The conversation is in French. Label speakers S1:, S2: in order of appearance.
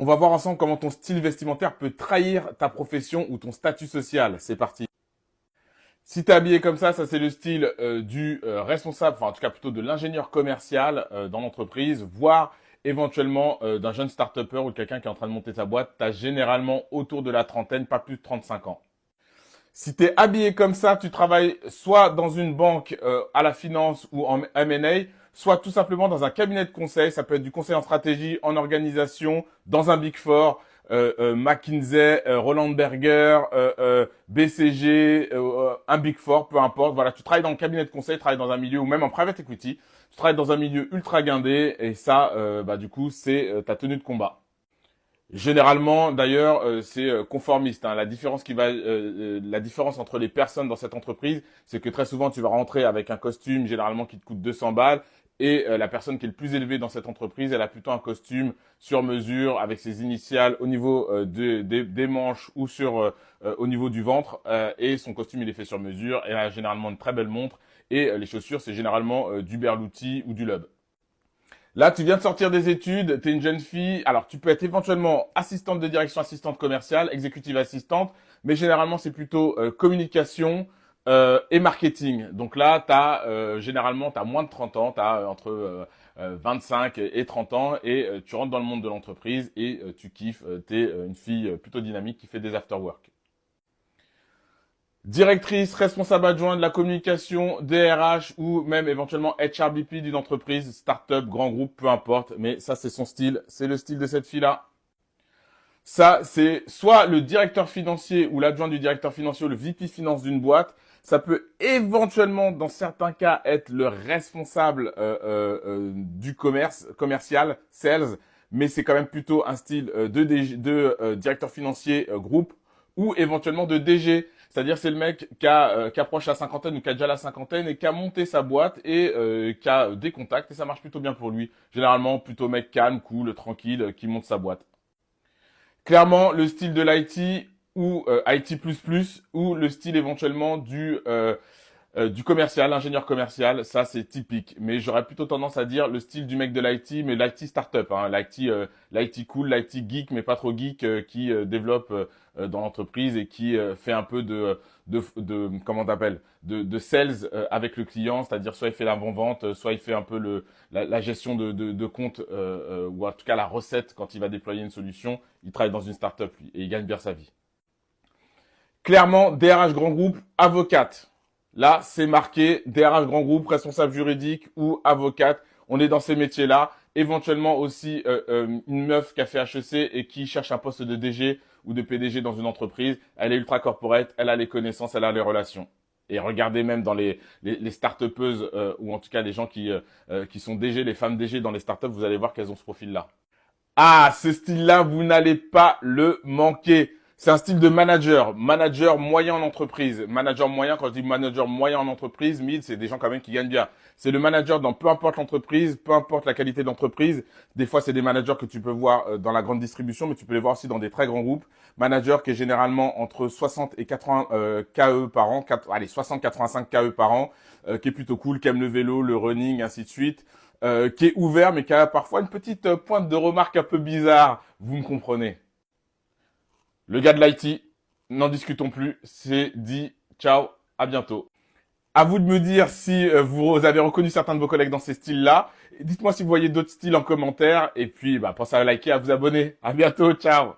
S1: On va voir ensemble comment ton style vestimentaire peut trahir ta profession ou ton statut social. C'est parti. Si t'es habillé comme ça c'est le style du responsable, enfin en tout cas plutôt de l'ingénieur commercial dans l'entreprise, voire éventuellement d'un jeune start-upper ou de quelqu'un qui est en train de monter sa boîte. T'as généralement autour de la trentaine, pas plus de 35 ans. Si tu es habillé comme ça, tu travailles soit dans une banque à la finance ou en M&A, soit tout simplement dans un cabinet de conseil. Ça peut être du conseil en stratégie, en organisation, dans un Big Four, McKinsey, Roland Berger, BCG, un Big Four, peu importe. Voilà, tu travailles dans le cabinet de conseil, tu travailles dans un milieu ou même en private equity. Tu travailles dans un milieu ultra guindé et ça, du coup, c'est ta tenue de combat. Généralement, d'ailleurs, c'est conformiste, hein. La différence entre les personnes dans cette entreprise, c'est que très souvent, tu vas rentrer avec un costume généralement qui te coûte 200 balles, et la personne qui est le plus élevée dans cette entreprise, elle a plutôt un costume sur mesure avec ses initiales au niveau des manches ou au niveau du ventre, et son costume il est fait sur mesure. Elle a généralement une très belle montre, et les chaussures c'est généralement du Berluti ou du Loeb. Là, tu viens de sortir des études, tu es une jeune fille. Alors, tu peux être éventuellement assistante de direction, assistante commerciale, exécutive assistante, mais généralement, c'est plutôt communication et marketing. Donc là, généralement, tu as moins de 30 ans, tu as entre 25 et 30 ans, et tu rentres dans le monde de l'entreprise et tu kiffes. Tu es une fille plutôt dynamique qui fait des after-work. Directrice, responsable adjoint de la communication, DRH ou même éventuellement HRBP d'une entreprise, start-up, grand groupe, peu importe. Mais ça, c'est son style. C'est le style de cette fille-là. Ça, c'est soit le directeur financier ou l'adjoint du directeur financier ou le VP finance d'une boîte. Ça peut éventuellement, dans certains cas, être le responsable du commercial, sales, mais c'est quand même plutôt un style de directeur financier groupe ou éventuellement de DG. C'est-à-dire c'est le mec qui approche la cinquantaine ou qui a déjà la cinquantaine et qui a monté sa boîte et qui a des contacts et ça marche plutôt bien pour lui. Généralement plutôt mec calme, cool, tranquille, qui monte sa boîte. Clairement, le style de l'IT ou IT++ ou le style éventuellement du commercial, ingénieur commercial, ça c'est typique. Mais j'aurais plutôt tendance à dire le style du mec de l'IT, mais l'IT startup, hein, l'IT cool, l'IT geek, mais pas trop geek, qui développe dans l'entreprise et qui fait un peu comment t'appelles, de sales avec le client, c'est-à-dire soit il fait l'avant-vente, soit il fait un peu la gestion de compte, ou en tout cas la recette quand il va déployer une solution. Il travaille dans une startup lui et il gagne bien sa vie. Clairement, DRH grand groupe, avocate. Là, c'est marqué DRH grand groupe, responsable juridique ou avocate. On est dans ces métiers-là. Éventuellement aussi une meuf qui a fait HEC et qui cherche un poste de DG ou de PDG dans une entreprise. Elle est ultra corporate, elle a les connaissances, elle a les relations. Et regardez même dans les start-upeuses ou en tout cas les gens qui sont DG, les femmes DG dans les start-up, vous allez voir qu'elles ont ce profil-là. Ah, ce style-là, vous n'allez pas le manquer. C'est un style de manager moyen en entreprise. Manager moyen, quand je dis manager moyen en entreprise, mid, c'est des gens quand même qui gagnent bien. C'est le manager dans peu importe l'entreprise, peu importe la qualité d'entreprise. Des fois, c'est des managers que tu peux voir dans la grande distribution, mais tu peux les voir aussi dans des très grands groupes. Manager qui est généralement entre 60 et 80 KE par an, 60-85 KE par an, qui est plutôt cool, qui aime le vélo, le running, ainsi de suite. Qui est ouvert, mais qui a parfois une petite pointe de remarque un peu bizarre. Vous me comprenez. Le gars de l'IT, n'en discutons plus, c'est dit. Ciao, à bientôt. À vous de me dire si vous avez reconnu certains de vos collègues dans ces styles-là. Dites-moi si vous voyez d'autres styles en commentaire. Et puis, pensez à liker, à vous abonner. À bientôt, ciao.